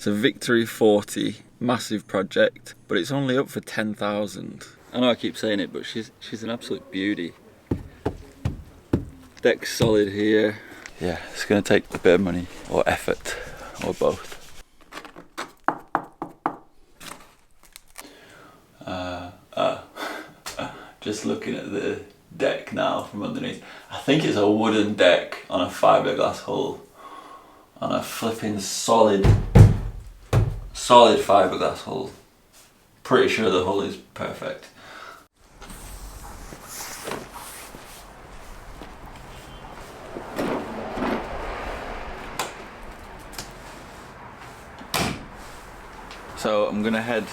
It's a Victory 40, massive project, but it's only up for 10,000. I know I keep saying it, but she's an absolute beauty. Deck's solid here. Yeah, it's gonna take a bit of money or effort or both. Just looking at the deck now from underneath. I think it's a wooden deck on a fiberglass hull. On a flipping solid fiberglass hull. Pretty sure the hull is perfect. So I'm gonna head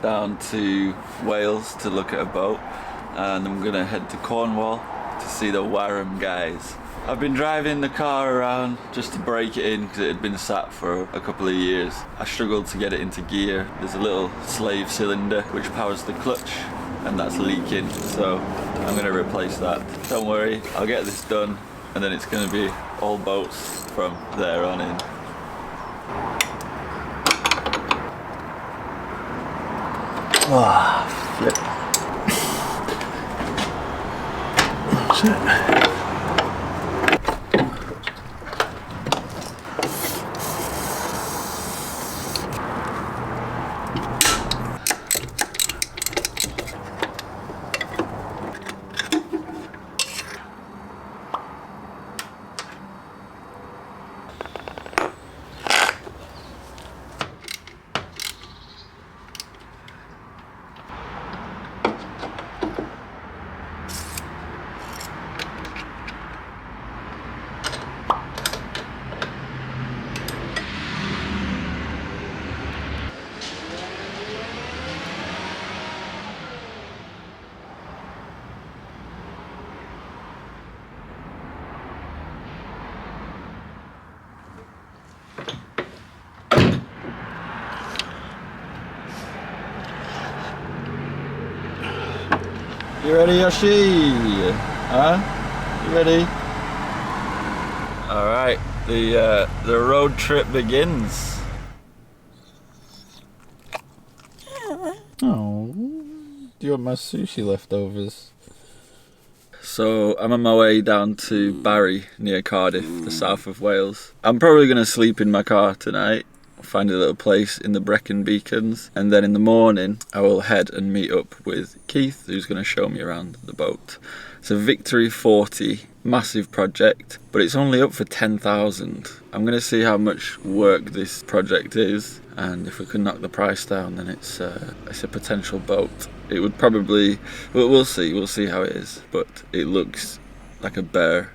down to Wales to look at a boat, and I'm gonna head to Cornwall to see the Wareham guys. I've been driving the car around just to break it in because it had been sat for a couple of years. I struggled to get it into gear. There's a little slave cylinder which powers the clutch, and that's leaking, so I'm gonna replace that. Don't worry, I'll get this done, and then it's gonna be all boats from there on in. Ah, flip. Shit. You ready, Yoshi? Huh? You ready? Alright, the road trip begins. Oh, do you want my sushi leftovers? So I'm on my way down to Barry near Cardiff, the south of Wales. I'm probably going to sleep in my car tonight. Find a little place in the Brecon Beacons, and then in the morning I will head and meet up with Keith, who's going to show me around the boat. It's a Victory 40, massive project, but it's only up for 10,000. I'm going to see how much work this project is, and if we can knock the price down, then it's a potential boat. It would probably, we'll see how it is, but it looks like a bare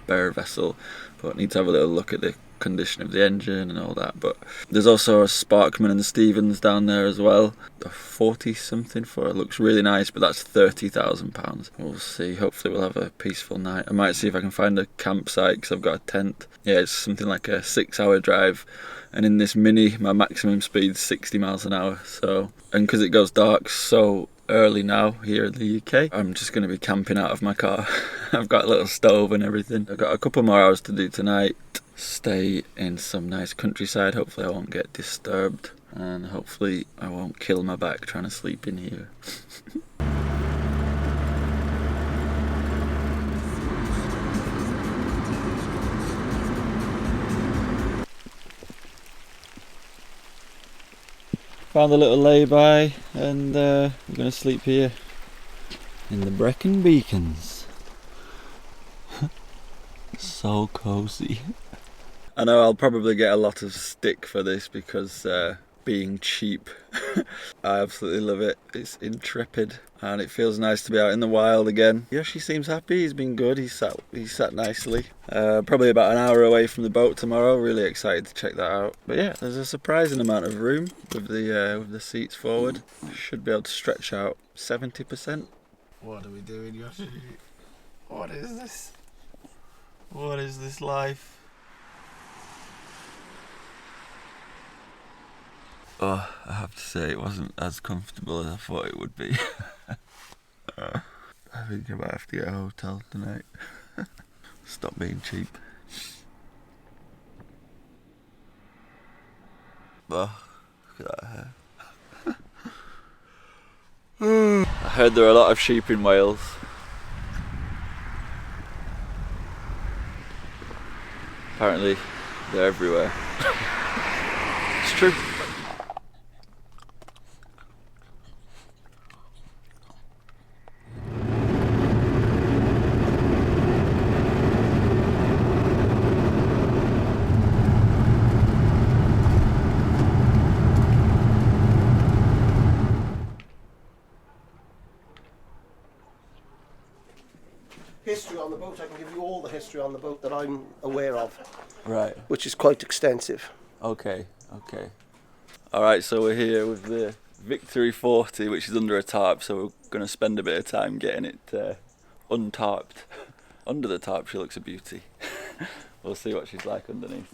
vessel, but I need to have a little look at the condition of the engine and all that. But there's also a Sparkman and the Stevens down there as well, a 40 something for it. Looks really nice, but that's £30,000. We'll see. Hopefully we'll have a peaceful night. I might see if I can find a campsite because I've got a tent. Yeah, it's something like a 6-hour drive, and in this Mini my maximum speed's 60 miles an hour. So, and because it goes dark so early now here in the UK, I'm just going to be camping out of my car. I've got a little stove and everything. I've got a couple more hours to do tonight. Stay in some nice countryside. Hopefully I won't get disturbed, and hopefully I won't kill my back trying to sleep in here. Found a little lay-by, and we're going to sleep here in the Brecon Beacons. So cozy. I know I'll probably get a lot of stick for this because being cheap. I absolutely love it. It's intrepid and it feels nice to be out in the wild again. Yoshi seems happy. He's been good. He's sat nicely. Probably about an hour away from the boat tomorrow. Really excited to check that out. But yeah, there's a surprising amount of room with the seats forward. Should be able to stretch out 70%. What are we doing, Yoshi? What is this? What is this life? Oh, I have to say it wasn't as comfortable as I thought it would be. I think I might have to get a hotel tonight. Stop being cheap. Oh, look at that hair. I heard there are a lot of sheep in Wales. Apparently, they're everywhere. It's true. History on the boat, I can give you all the history on the boat that I'm aware of. Right. Which is quite extensive. Okay, okay. Alright, so we're here with the Victory 40, which is under a tarp, so we're going to spend a bit of time getting it untarped. Under the tarp she looks a beauty. We'll see what she's like underneath.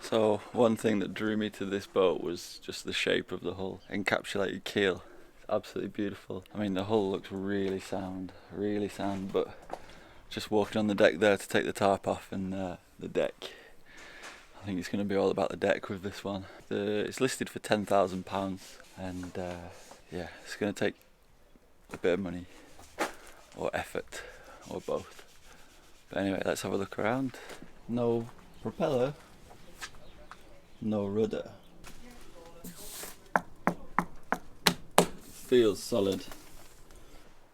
So one thing that drew me to this boat was just the shape of the hull. Encapsulated keel. It's absolutely beautiful. I mean, the hull looks really sound, but just walking on the deck there to take the tarp off, and the deck, I think it's going to be all about the deck with this one. It's listed for £10,000, and yeah, it's going to take a bit of money or effort or both. But anyway, let's have a look around. No propeller. No rudder. Feels solid.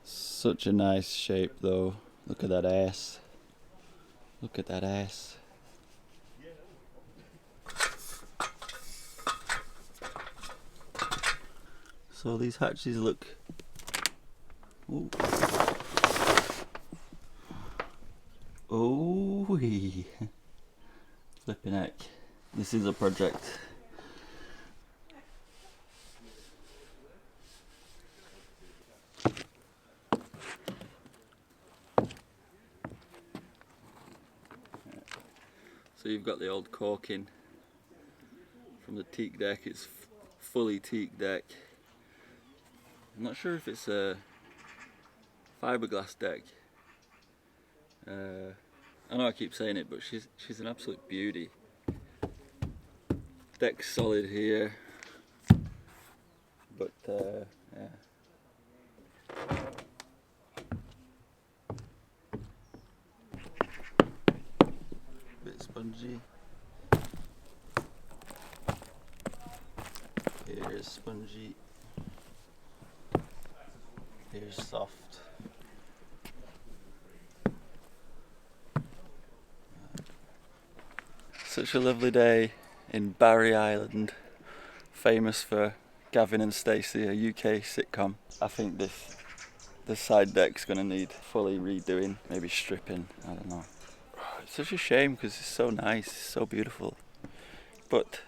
Such a nice shape though. Look at that ass. Look at that ass. So these hatches look... Ooh. Oh, flipping heck. This is a project. So you've got the old caulking from the teak deck. It's fully teak deck. I'm not sure if it's a fiberglass deck. I know I keep saying it, but she's an absolute beauty. Deck's solid here, but yeah. Bit spongy. Here's spongy. Here's soft. Such a lovely day in Barry Island, famous for Gavin and Stacey, a UK sitcom. I think this side deck's going to need fully redoing, maybe stripping, I don't know. It's such a shame because it's so nice, it's so beautiful. But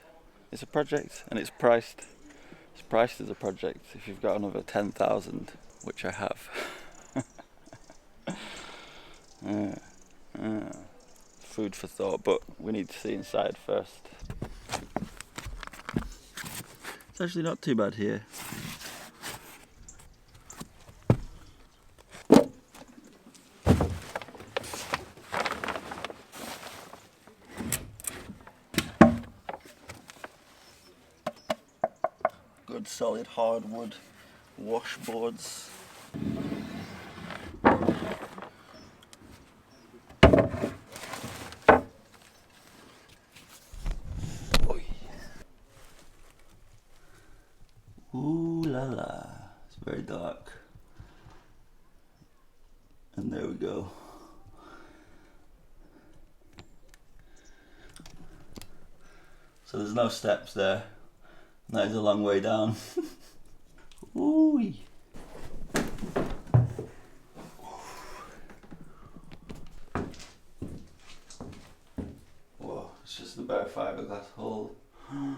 it's a project, and it's priced as a project. If you've got another 10,000, which I have. Food for thought, but we need to see inside first. It's actually not too bad here. Good solid hardwood washboards. Ooh la la, it's very dark. And there we go. So there's no steps there. That is a long way down. Ooh. Whoa, it's just the bare fiberglass hull. Oh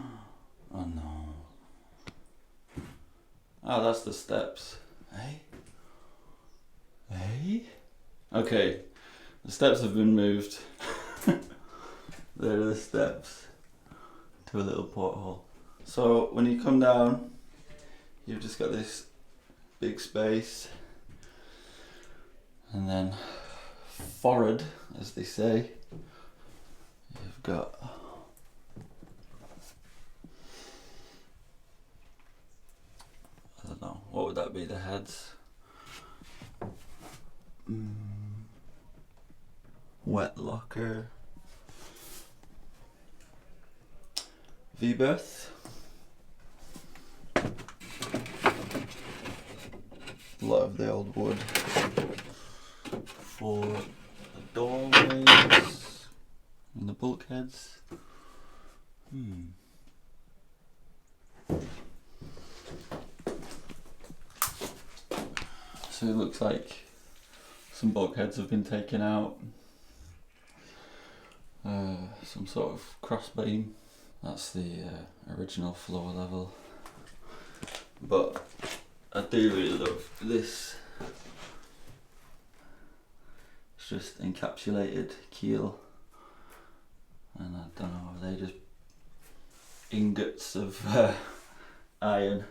no. Oh, that's the steps. Hey? Hey? Okay, the steps have been moved. There are the steps to a little porthole. So when you come down, you've just got this big space. And then forward, as they say, you've got I don't know, what would that be, the heads? Wet locker. V-berth. A lot of the old wood for the doorways and the bulkheads. So it looks like some bulkheads have been taken out. Some sort of crossbeam. That's the original floor level. But I do really love this. It's just encapsulated keel. And I don't know, are they just ingots of iron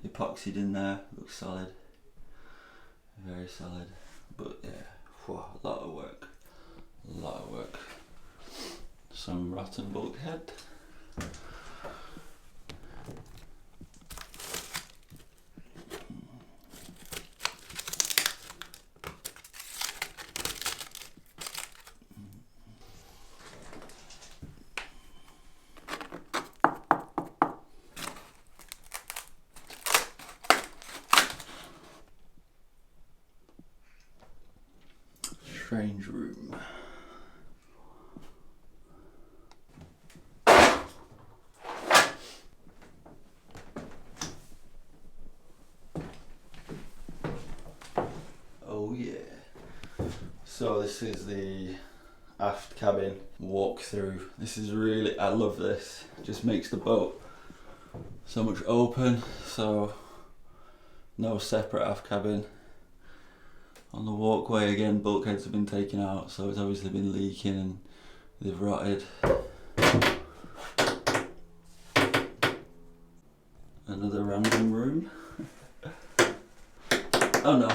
epoxied in there? Looks solid. Very solid. But yeah, whew, a lot of work. A lot of work. Some rotten bulkhead. Strange room. Oh yeah. So this is the aft cabin walkthrough. This is really, I love this. It just makes the boat so much open. So no separate aft cabin. On the walkway again, bulkheads have been taken out, so it's obviously been leaking and they've rotted. Another random room. Oh no,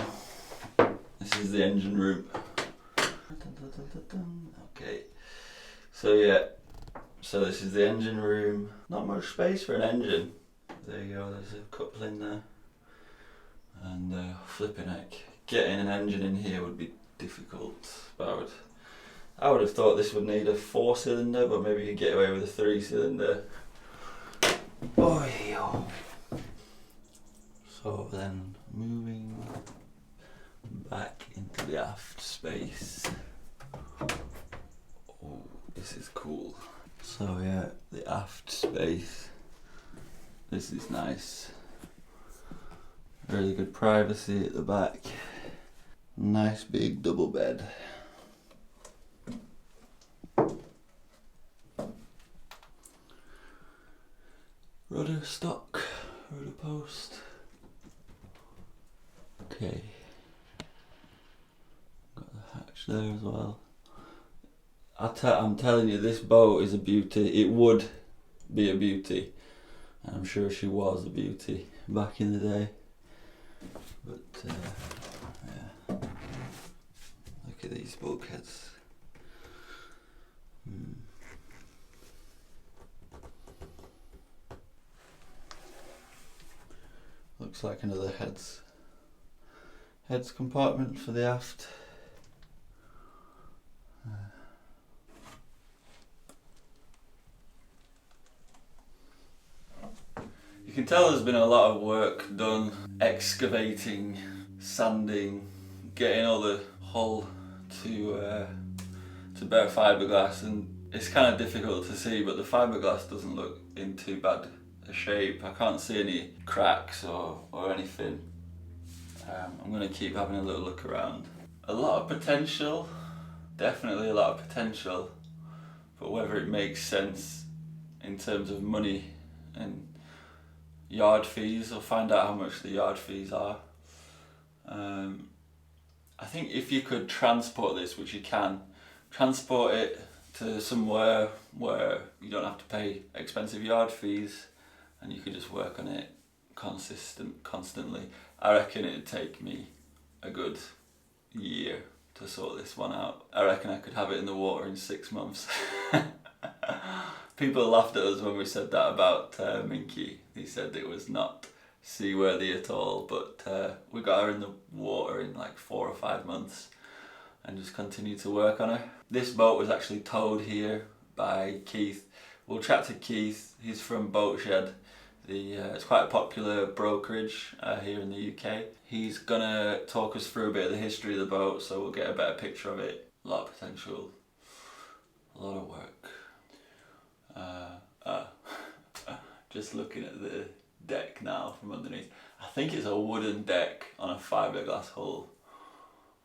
this is the engine room. Okay, so yeah, so this is the engine room. Not much space for an engine. There you go, there's a coupling there. And flipping heck. Getting an engine in here would be difficult, but I would have thought this would need a 4-cylinder, but maybe you could get away with a 3-cylinder. Oh yeah. So then moving back into the aft space. Oh, this is cool. So yeah, the aft space. This is nice. Really good privacy at the back. Nice big double bed. Rudder stock, rudder post. Okay. Got the hatch there as well. I'm telling you, this boat is a beauty. It would be a beauty. And I'm sure she was a beauty back in the day. But yeah, look at these bulkheads. Looks like another heads compartment for the aft. You can tell there's been a lot of work done excavating, sanding, getting all the hull to bare fiberglass, and it's kind of difficult to see, but the fiberglass doesn't look in too bad a shape. I can't see any cracks or anything. I'm going to keep having a little look around. A lot of potential, definitely a lot of potential, but whether it makes sense in terms of money and yard fees, I'll find out how much the yard fees are. I think if you could transport this, which you can, transport it to somewhere where you don't have to pay expensive yard fees and you could just work on it constantly. I reckon it'd take me a good year to sort this one out. I reckon I could have it in the water in 6 months. People laughed at us when we said that about Minky. They said it was not seaworthy at all, but we got her in the water in like 4 or 5 months and just continued to work on her. This boat was actually towed here by Keith. We'll chat to Keith. He's from Boatshed. It's quite a popular brokerage here in the UK. He's gonna talk us through a bit of the history of the boat, so we'll get a better picture of it. A lot of potential, a lot of work. Just looking at the deck now from underneath. I think it's a wooden deck on a fiberglass hull,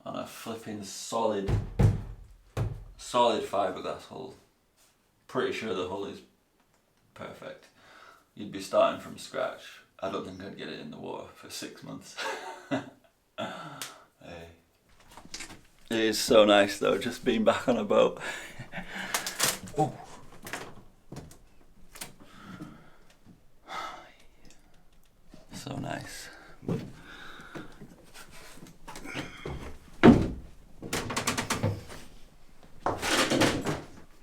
on a flipping solid fiberglass hull. Pretty sure the hull is perfect. You'd be starting from scratch. I don't think I'd get it in the water for 6 months. Hey. It is so nice though, just being back on a boat. Oh. So nice. But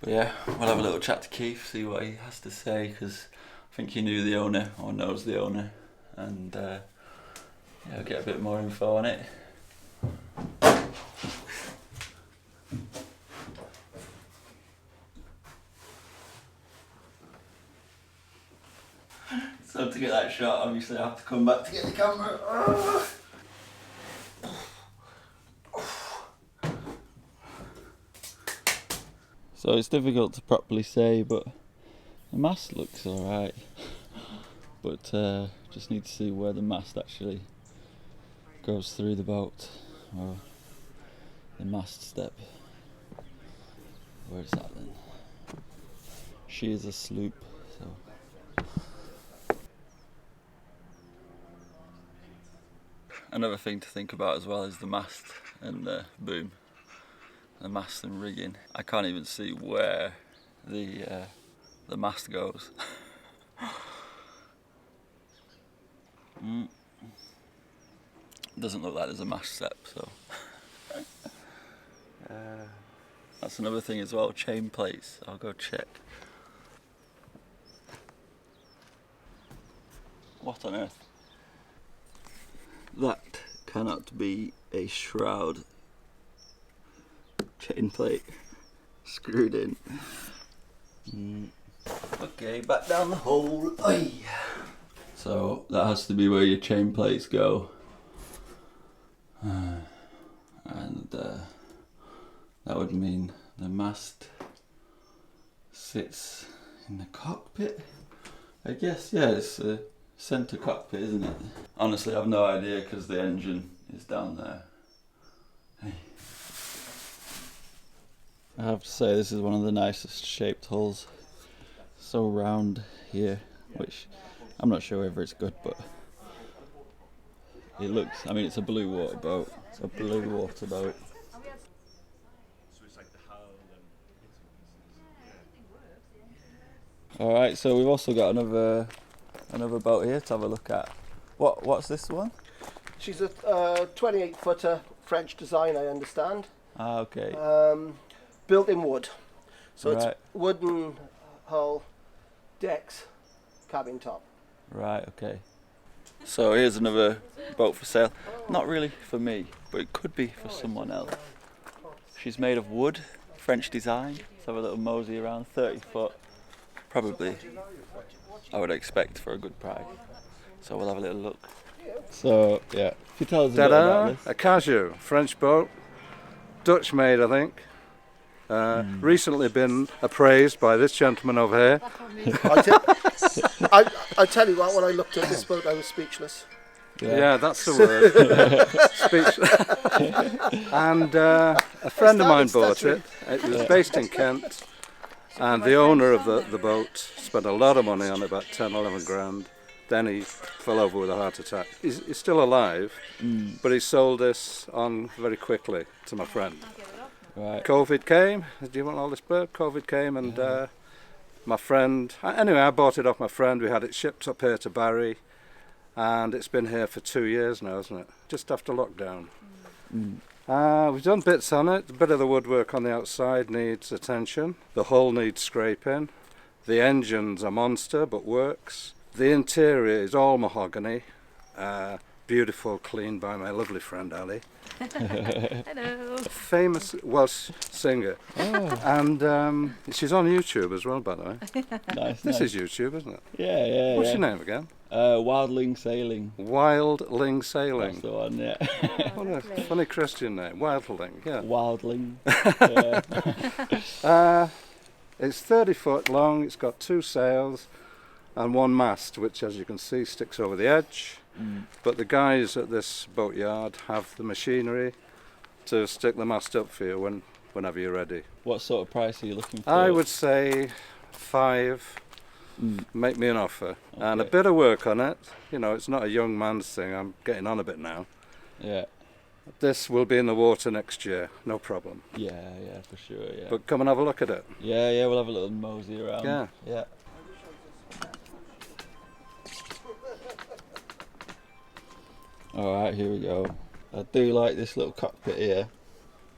yeah, we'll have a little chat to Keith, see what he has to say, because I think he knew the owner, or knows the owner, and yeah, I'll get a bit more info on it. So to get that shot, obviously I have to come back to get the camera. So it's difficult to properly say, but the mast looks alright. But just need to see where the mast actually goes through the boat, or the mast step. Where is that then? She is a sloop, so. Another thing to think about as well is the mast and the boom. The mast and rigging. I can't even see where the mast goes. Doesn't look like there's a mast step, so. That's another thing as well, chain plates. I'll go check. What on earth? That cannot be a shroud. Chain plate screwed in. Okay, back down the hole. Oy. So that has to be where your chain plates go. And that would mean the mast sits in the cockpit. I guess, yeah, it's a centre cockpit, isn't it? Honestly, I've no idea because the engine is down there. Hey. I have to say, this is one of the nicest shaped hulls. So round here, which I'm not sure whether it's good, but it looks, I mean, it's a Bluewater boat. It's a Bluewater boat. Alright, so we've also got another boat here to have a look at. What's this one? She's a 28-footer French design, I understand. Ah, okay. Built in wood. So Right. it's wooden hull, decks, cabin top. Right, okay. So here's another boat for sale. Not really for me, but it could be for someone else. She's made of wood, French design. Let's have a little mosey around, 30 foot. Probably, I would expect for a good price. So we'll have a little look. So, yeah, if you tell us a bit about this. A Casio, French boat, Dutch made, I think. Recently been appraised by this gentleman over here. I tell you what, when I looked at this boat, I was speechless. Yeah, that's the word. Speechless. And a friend of mine bought it. It was based in Kent. And the owner of the boat spent a lot of money on it, about 10, 11 grand. Then he fell over with a heart attack. He's still alive, but he sold this on very quickly to my friend. Right. COVID came. Do you want all this bird? COVID came, and my friend. Anyway, I bought it off my friend. We had it shipped up here to Barry, and it's been here for 2 years now, isn't it? Just after lockdown. We've done bits on it. A bit of the woodwork on the outside needs attention. The hull needs scraping. The engine's a monster, but works. The interior is all mahogany. Beautiful, cleaned by my lovely friend Ali. Hello. A famous Welsh singer. And she's on YouTube as well, by the way. Nice. This is YouTube, isn't it? Yeah. What's your name again? Wildling Sailing. Wildling Sailing. That's the one, yeah. What a funny Christian name. Wildling, yeah. Wildling. It's 30 foot long, it's got 2 sails and 1 mast, which as you can see sticks over the edge. But the guys at this boatyard have the machinery to stick the mast up for you whenever you're ready. What sort of price are you looking for? I would say 5. Make me an offer. Okay. And a bit of work on it. You know, it's not a young man's thing. I'm getting on a bit now. Yeah. This will be in the water next year, no problem. Yeah, for sure, yeah. But come and have a look at it. Yeah, we'll have a little mosey around. Yeah. Alright, here we go. I do like this little cockpit here.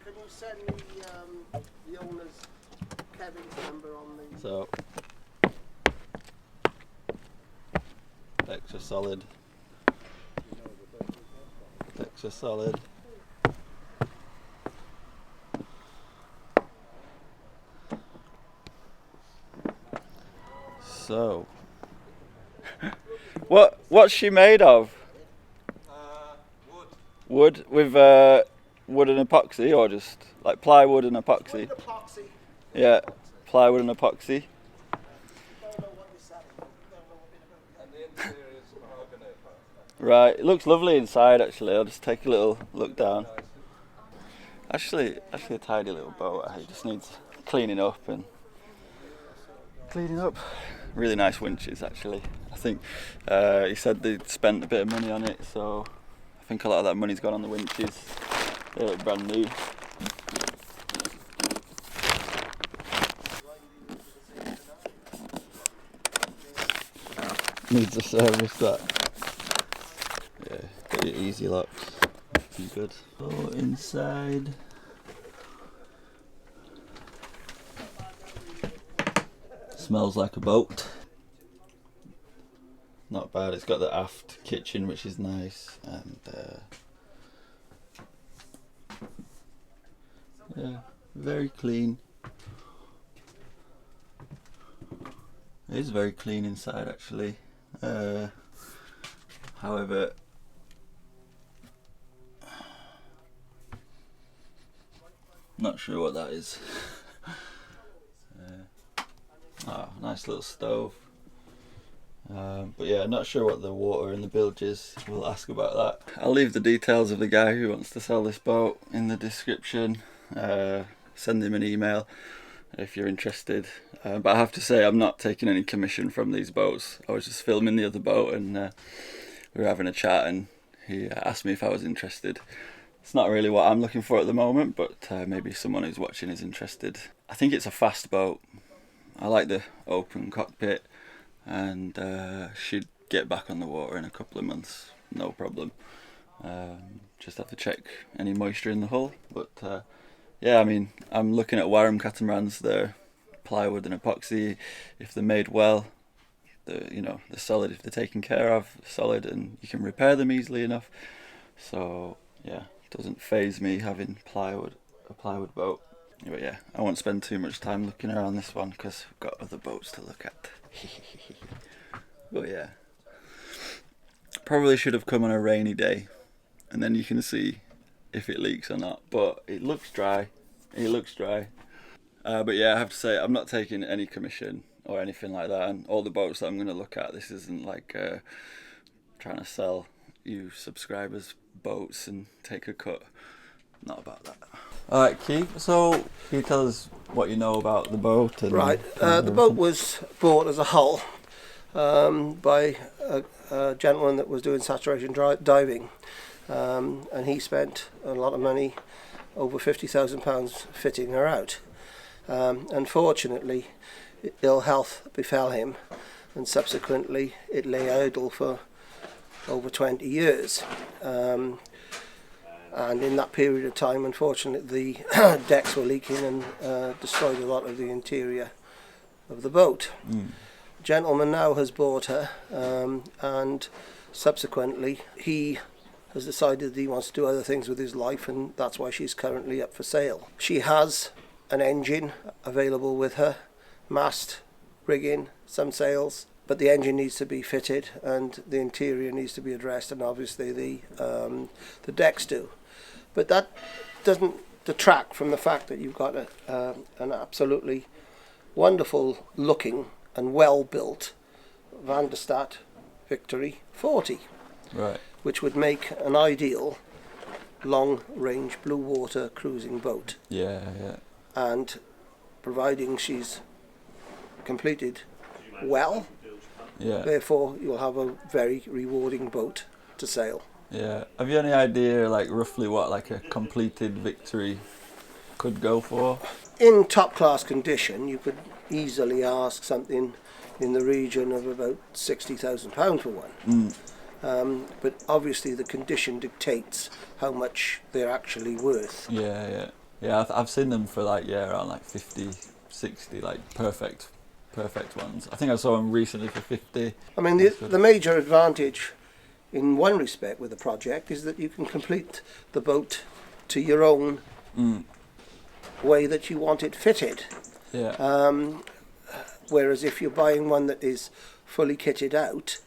Can you send me the owner's Kevin's number on the... So, extra solid. Extra solid. So, what's she made of? Wood with wood and epoxy, or just like plywood and epoxy? Wood and epoxy. Yeah, plywood and epoxy. Right, it looks lovely inside actually. I'll just take a little look down. Actually a tidy little boat. It just needs cleaning up. Really nice winches actually. I think he said they spent a bit of money on it, so I think a lot of that money's gone on the winches. They look brand new. Needs a service that. Yeah, got your easy locks. Looking good. So inside. Smells like a boat. Not bad. It's got the aft kitchen, which is nice, and yeah, very clean. It is very clean inside, actually. However, not sure what that is. Nice little stove. But yeah, not sure what the water in the bilge is. We'll ask about that. I'll leave the details of the guy who wants to sell this boat in the description. Send him an email if you're interested. But I have to say, I'm not taking any commission from these boats. I was just filming the other boat, and we were having a chat, and he asked me if I was interested. It's not really what I'm looking for at the moment, but maybe someone who's watching is interested. I think it's a fast boat. I like the open cockpit, and should get back on the water in a couple of months, no problem. Just have to check any moisture in the hull, but yeah, I mean, I'm looking at Wareham catamarans. They're plywood and epoxy. If they're made well, they're solid. If they're taken care of, solid, and you can repair them easily enough. So yeah, it doesn't faze me having a plywood boat. But yeah, I won't spend too much time looking around this one because I've got other boats to look at. But yeah, probably should have come on a rainy day, and then you can see if it leaks or not. But it looks dry. But yeah, I have to say, I'm not taking any commission or anything like that. And all the boats that I'm going to look at, this isn't like trying to sell you subscribers boats and take a cut. Not about that. Alright, Keith, so can you tell us what you know about the boat? And right, the boat was bought as a hull by a gentleman that was doing saturation diving, and he spent a lot of money, over £50,000, fitting her out. Unfortunately, ill health befell him, and subsequently it lay idle for over 20 years. And in that period of time, unfortunately, the decks were leaking and destroyed a lot of the interior of the boat. The gentleman now has bought her, and subsequently he has decided that he wants to do other things with his life, and that's why she's currently up for sale. She has an engine available with her, mast, rigging, some sails, but the engine needs to be fitted and the interior needs to be addressed, and obviously the decks do. But that doesn't detract from the fact that you've got an absolutely wonderful looking and well built Van der Stadt Victory 40, Right. which would make an ideal long range blue water cruising boat. Yeah, yeah. And providing she's completed well, Yeah. therefore you'll have a very rewarding boat to sail. Yeah. Have you any idea, like, roughly what, like, a completed Victory could go for? In top class condition, you could easily ask something in the region of about £60,000 for one. But obviously the condition dictates how much they're actually worth. Yeah, yeah. Yeah, I've seen them for, like, yeah, around, like, 50, 60, like, perfect ones. I think I saw them recently for 50. I mean, the major advantage in one respect with the project is that you can complete the boat to your own way that you want it fitted. Yeah. Whereas if you're buying one that is fully kitted out,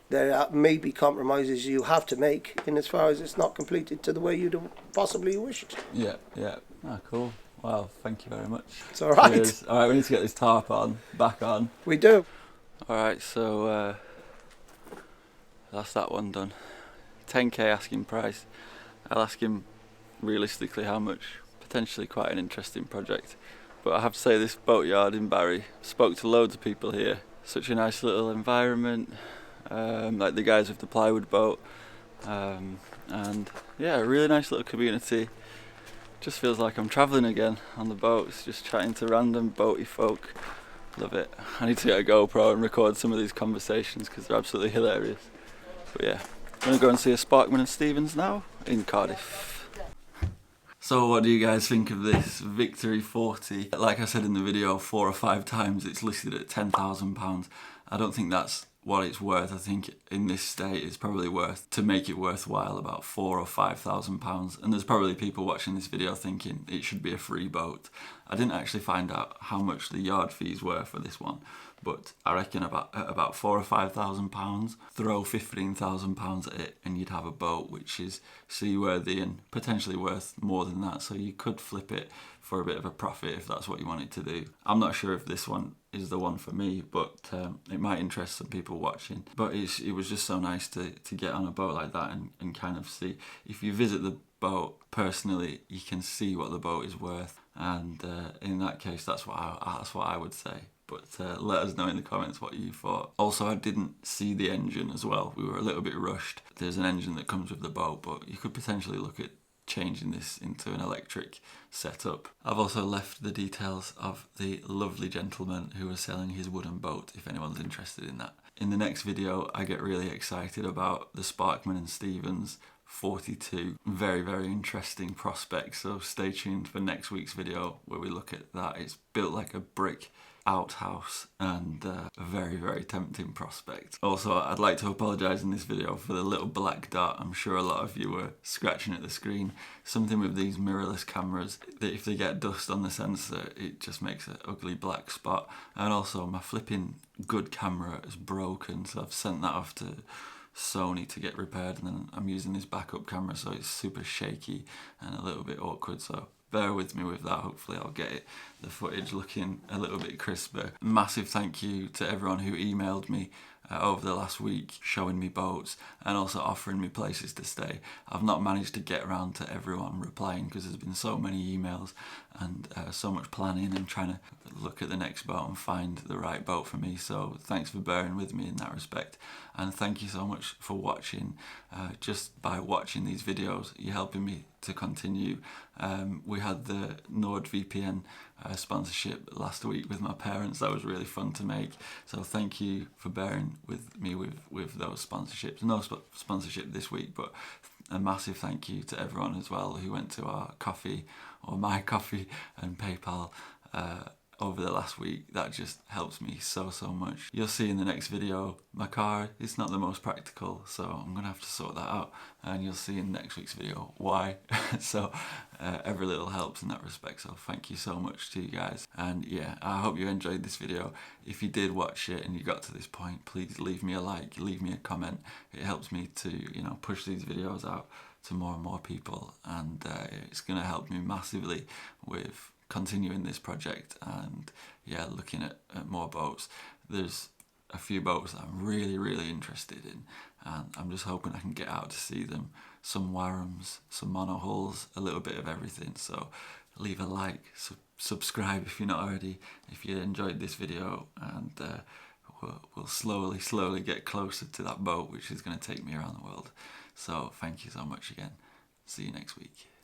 there may be compromises you have to make in as far as it's not completed to the way you'd possibly wished. Yeah, yeah. Ah, cool. Wow, thank you very much. It's all right. Cheers. All right, we need to get this tarp back on. We do. All right, so that's that one done. 10k asking price. I'll ask him realistically how much. Potentially quite an interesting project. But I have to say, this boatyard in Barry, spoke to loads of people here. Such a nice little environment, like the guys with the plywood boat. And yeah, a really nice little community. Just feels like I'm travelling again on the boats, just chatting to random boaty folk. Love it. I need to get a GoPro and record some of these conversations because they're absolutely hilarious. But yeah, I'm going to go and see a Sparkman and Stevens now in Cardiff. So what do you guys think of this Victory 40? Like I said in the video 4 or 5 times, it's listed at £10,000. I don't think that's what it's worth. I think in this state it's probably worth, to make it worthwhile, about £4,000 or £5,000. And there's probably people watching this video thinking it should be a free boat. I didn't actually find out how much the yard fees were for this one, but I reckon about £4,000 or £5,000. Throw £15,000 at it and you'd have a boat which is seaworthy and potentially worth more than that. So you could flip it for a bit of a profit if that's what you wanted to do. I'm not sure if this one is the one for me, but it might interest some people watching. But it was just so nice to get on a boat like that and kind of see. If you visit the boat personally, you can see what the boat is worth, and in that case, that's what I would say. But let us know in the comments what you thought. Also, I didn't see the engine as well. We were a little bit rushed. There's an engine that comes with the boat, but you could potentially look at changing this into an electric setup. I've also left the details of the lovely gentleman who was selling his wooden boat, if anyone's interested in that. In the next video, I get really excited about the Sparkman and Stevens 42. Very, very interesting prospect, so stay tuned for next week's video where we look at that. It's built like a brick outhouse and a very, very tempting prospect. Also, I'd like to apologise in this video for the little black dot. I'm sure a lot of you were scratching at the screen. Something with these mirrorless cameras, that if they get dust on the sensor, it just makes an ugly black spot. And also, my flipping good camera is broken, so I've sent that off to Sony to get repaired, and then I'm using this backup camera, so it's super shaky and a little bit awkward, so bear with me with that. Hopefully I'll get the footage looking a little bit crisper. Massive thank you to everyone who emailed me over the last week showing me boats and also offering me places to stay. I've not managed to get around to everyone replying because there's been so many emails and so much planning and trying to look at the next boat and find the right boat for me. So thanks for bearing with me in that respect, and thank you so much for watching. Just by watching these videos, you're helping me to continue. We had the NordVPN sponsorship last week with my parents. That was really fun to make. So thank you for bearing with me with those sponsorships. No sponsorship this week, but a massive thank you to everyone as well who went to our coffee or my coffee and PayPal over the last week. That just helps me so much. You'll see in the next video, my car is not the most practical, so I'm gonna have to sort that out, and you'll see in next week's video why. So every little helps in that respect, so thank you so much to you guys. And yeah, I hope you enjoyed this video. If you did watch it and you got to this point, please leave me a like, leave me a comment. It helps me to, you know, push these videos out to more and more people, and it's gonna help me massively with continuing this project and yeah, looking at more boats. There's a few boats that I'm really interested in, and I'm just hoping I can get out to see them. Some Warrams, some monohulls, a little bit of everything. So leave a like, subscribe if you're not already, if you enjoyed this video, and we'll slowly get closer to that boat, which is going to take me around the world. So thank you so much again. See you next week.